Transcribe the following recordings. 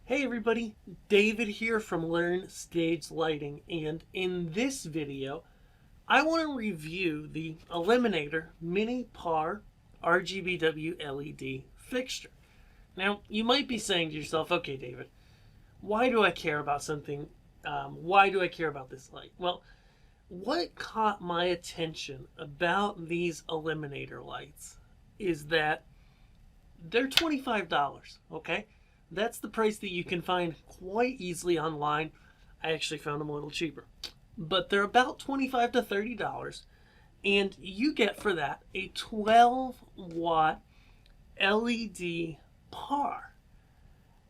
Hey everybody, David here from Learn Stage Lighting, and in this video I want to review the Eliminator Mini Par RGBW LED fixture. Now you might be saying to yourself, okay David, why do I care about something, why do I care about this light? Well, what caught my attention about these Eliminator lights is that they're $25, okay? That's the price that you can find quite easily online. I actually found them a little cheaper. But they're about $25 to $30. And you get for that a 12 watt LED par.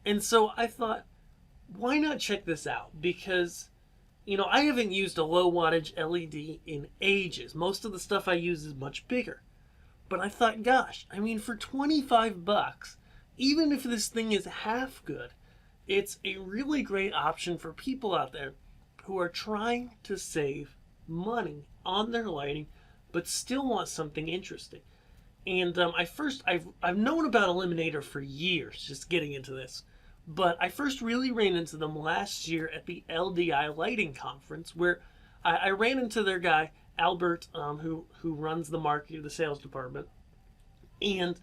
And so I thought, why not check this out? Because, I haven't used a low wattage LED in ages. Most of the stuff I use is much bigger. But I thought, gosh, for 25 bucks, even if this thing is half good, it's a really great option for people out there who are trying to save money on their lighting, but still want something interesting. And I've known about Eliminator for years, just getting into this. But I first really ran into them last year at the LDI Lighting Conference, where I ran into their guy, Albert, who runs the marketing, the sales department. And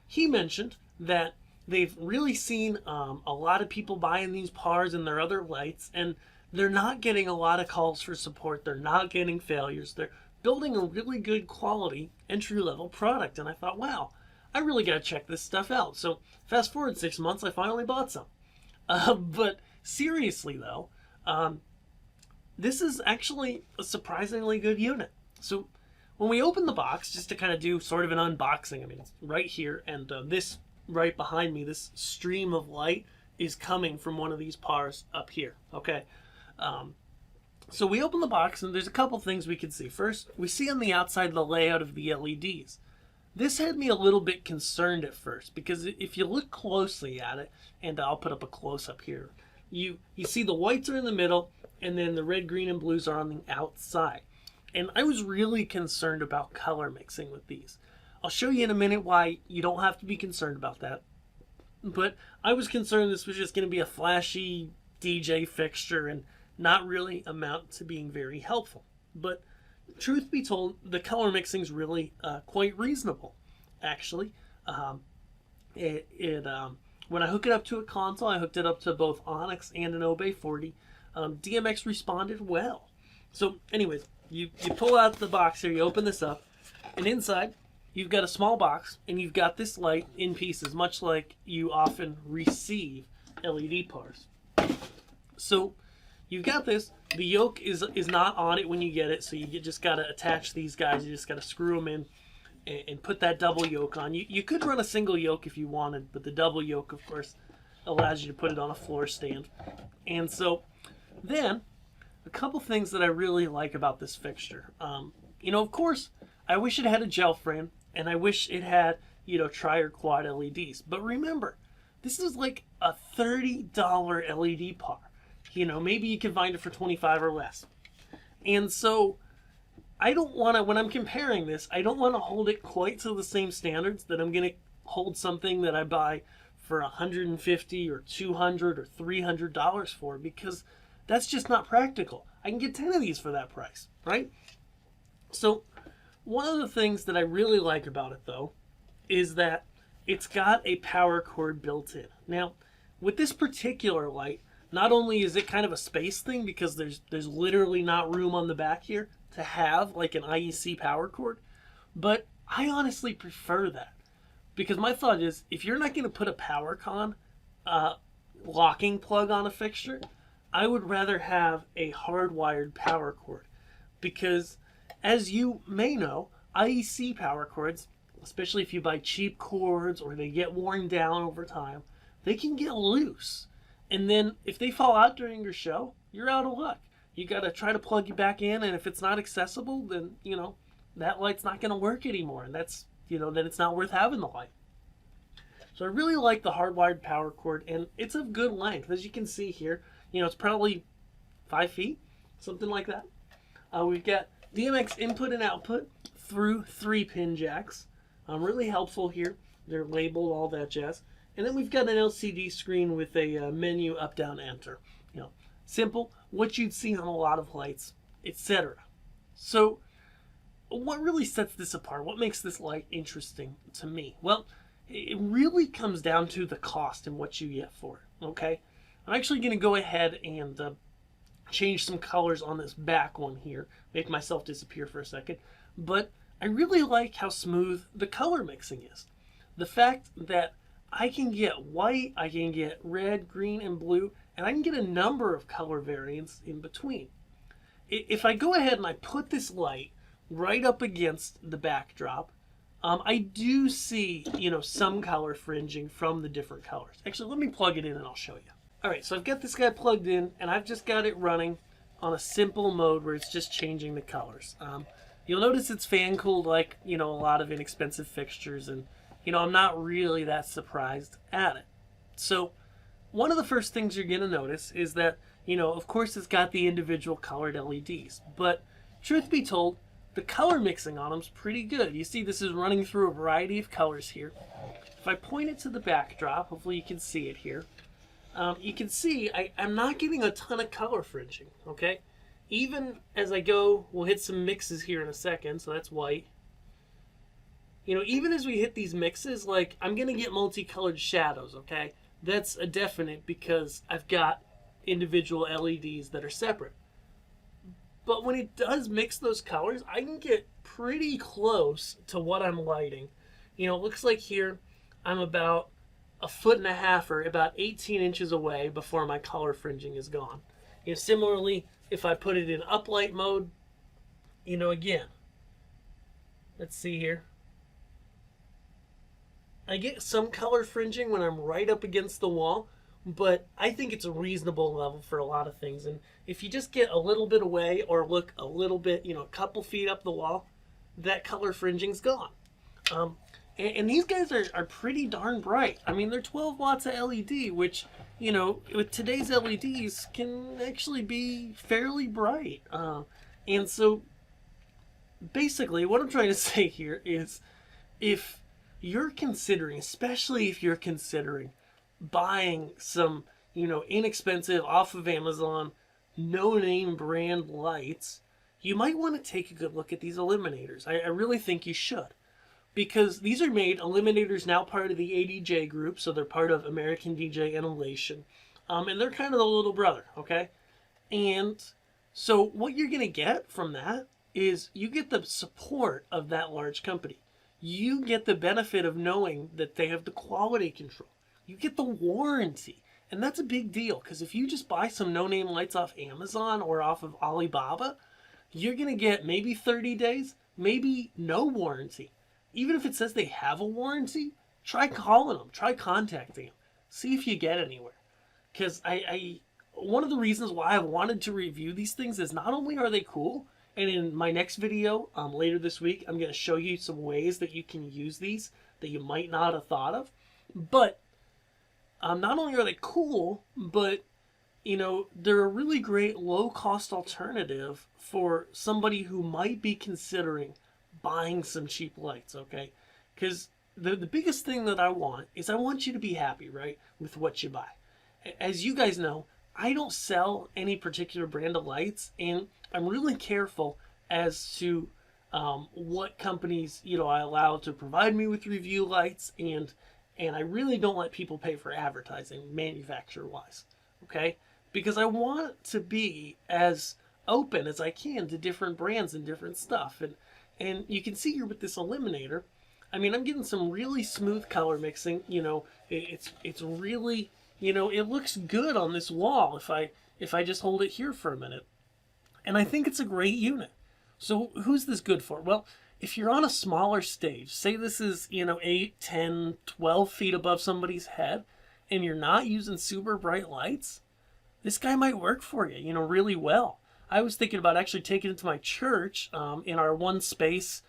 he mentioned that they've really seen a lot of people buying these pars and their other lights, and they're not getting a lot of calls for support. They're not getting failures. They're building a really good quality entry-level product. And I thought, wow, I really got to check this stuff out. So fast forward 6 months, I finally bought some. But seriously though, this is actually a surprisingly good unit. So when we open the box, just to kind of do sort of an unboxing, it's right here, and this right behind me, this stream of light is coming from one of these pars up here, okay? So we open the box, and there's a couple things we can see. First, we see on the outside the layout of the LEDs. This had me a little bit concerned at first, because if you look closely at it, and I'll put up a close-up here, you see the whites are in the middle, and then the red, green, and blues are on the outside. And I was really concerned about color mixing with these. I'll show you in a minute why you don't have to be concerned about that. But I was concerned this was just going to be a flashy DJ fixture and not really amount to being very helpful. But truth be told, the color mixing is really quite reasonable, actually. When I hook it up to a console, I hooked it up to both Onyx and an Obey 40. DMX responded well. So anyways, you pull out the box here, you open this up, and inside you've got a small box, and you've got this light in pieces, much like you often receive LED pars. So you've got this. The yoke is not on it when you get it, so you just got to attach these guys. You just got to screw them in and put that double yoke on. You could run a single yoke if you wanted, but the double yoke, of course, allows you to put it on a floor stand. And so then, a couple things that I really like about this fixture. Of course, I wish it had a gel frame, and I wish it had, tri or quad LEDs. But remember, this is like a $30 LED par. Maybe you can find it for 25 or less. And so I don't want to, when I'm comparing this, I don't want to hold it quite to the same standards that I'm going to hold something that I buy for $150 or $200 or $300 for, because that's just not practical. I can get 10 of these for that price, right? So one of the things that I really like about it, though, is that it's got a power cord built in. Now, with this particular light, not only is it kind of a space thing, because there's literally not room on the back here to have like an IEC power cord, but I honestly prefer that, because my thought is, if you're not going to put a PowerCon locking plug on a fixture, I would rather have a hardwired power cord, because as you may know, IEC power cords, especially if you buy cheap cords or they get worn down over time, they can get loose. And then if they fall out during your show, you're out of luck. You got to try to plug it back in, and if it's not accessible, then, that light's not going to work anymore, and that's, then it's not worth having the light. So I really like the hardwired power cord, and it's of good length. As you can see here, it's probably 5 feet, something like that. We've got DMX input and output through 3-pin jacks. Really helpful here. They're labeled, all that jazz. And then we've got an LCD screen with a menu up, down, enter. You know, simple, what you'd see on a lot of lights, etc. So what really sets this apart? What makes this light interesting to me? Well, it really comes down to the cost and what you get for it, okay? I'm actually going to go ahead and change some colors on this back one here, make myself disappear for a second, but I really like how smooth the color mixing is. The fact that I can get white, I can get red, green, and blue, and I can get a number of color variants in between. If I go ahead and I put this light right up against the backdrop, I do see, some color fringing from the different colors. Actually, let me plug it in and I'll show you. All right, so I've got this guy plugged in and I've just got it running on a simple mode where it's just changing the colors. You'll notice it's fan cooled like, a lot of inexpensive fixtures, and, I'm not really that surprised at it. So one of the first things you're gonna notice is that, of course it's got the individual colored LEDs, but truth be told, the color mixing on them is pretty good. You see this is running through a variety of colors here. If I point it to the backdrop, hopefully you can see it here. You can see I'm not getting a ton of color fringing, okay? Even as I go, we'll hit some mixes here in a second, so that's white. Even as we hit these mixes, like, I'm gonna get multicolored shadows, okay? That's a definite because I've got individual LEDs that are separate. But when it does mix those colors, I can get pretty close to what I'm lighting. It looks like here I'm about 1.5 feet or about 18 inches away before my color fringing is gone. Similarly, if I put it in uplight mode, again, let's see here. I get some color fringing when I'm right up against the wall, but I think it's a reasonable level for a lot of things. And if you just get a little bit away or look a little bit, a couple feet up the wall, that color fringing's gone. And these guys are pretty darn bright. I mean, they're 12 watts of LED, which, with today's LEDs can actually be fairly bright. And so basically what I'm trying to say here is if you're considering, especially if you're considering buying some, inexpensive off of Amazon, no-name brand lights, you might want to take a good look at these Eliminators. I really think you should. Because these are made, Eliminator's now part of the ADJ group, so they're part of American DJ Innovation. And they're kind of the little brother, okay? And so what you're going to get from that is you get the support of that large company. You get the benefit of knowing that they have the quality control. You get the warranty. And that's a big deal, because if you just buy some no-name lights off Amazon or off of Alibaba, you're going to get maybe 30 days, maybe no warranty. Even if it says they have a warranty, try calling them, try contacting them, see if you get anywhere. Because one of the reasons why I wanted to review these things is not only are they cool, and in my next video later this week, I'm going to show you some ways that you can use these that you might not have thought of, but not only are they cool, but they're a really great low-cost alternative for somebody who might be considering buying some cheap lights, okay? Because the biggest thing that I want is I want you to be happy, right, with what you buy. As you guys know, I don't sell any particular brand of lights, and I'm really careful as to what companies, I allow to provide me with review lights, and I really don't let people pay for advertising manufacturer-wise, okay? Because I want to be as open as I can to different brands and different stuff. And you can see here with this Eliminator, I mean, I'm getting some really smooth color mixing. It's really, it looks good on this wall if I just hold it here for a minute. And I think it's a great unit. So who's this good for? Well, if you're on a smaller stage, say this is, 8, 10, 12 feet above somebody's head, and you're not using super bright lights, this guy might work for you, really well. I was thinking about actually taking it to my church. In our one space,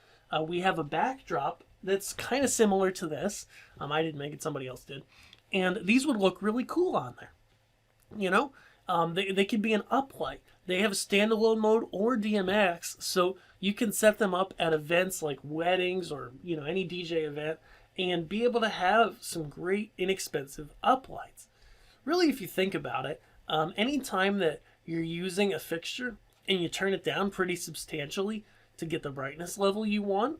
we have a backdrop that's kind of similar to this. I didn't make it, somebody else did. And these would look really cool on there. They could be an uplight. They have a standalone mode or DMX, so you can set them up at events like weddings or any DJ event, and be able to have some great inexpensive uplights. Really, if you think about it, anytime that you're using a fixture and you turn it down pretty substantially to get the brightness level you want,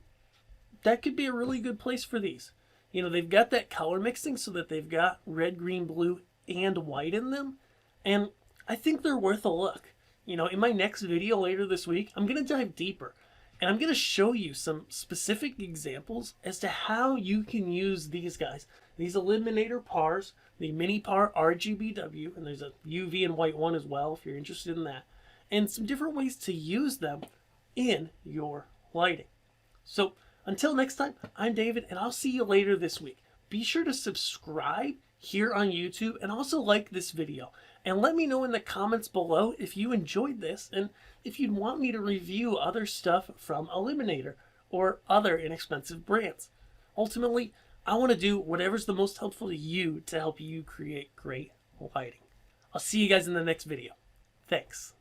that could be a really good place for these. You know, they've got that color mixing so that they've got red, green, blue, and white in them. And I think they're worth a look. You know, in my next video later this week, I'm going to dive deeper. And I'm going to show you some specific examples as to how you can use these guys. These Eliminator pars, the mini par RGBW, and there's a UV and white one as well if you're interested in that. And some different ways to use them in your lighting. So until next time, I'm David, and I'll see you later this week. Be sure to subscribe here on YouTube and also like this video. And let me know in the comments below if you enjoyed this and if you'd want me to review other stuff from Eliminator or other inexpensive brands. Ultimately, I want to do whatever's the most helpful to you to help you create great lighting. I'll see you guys in the next video. Thanks.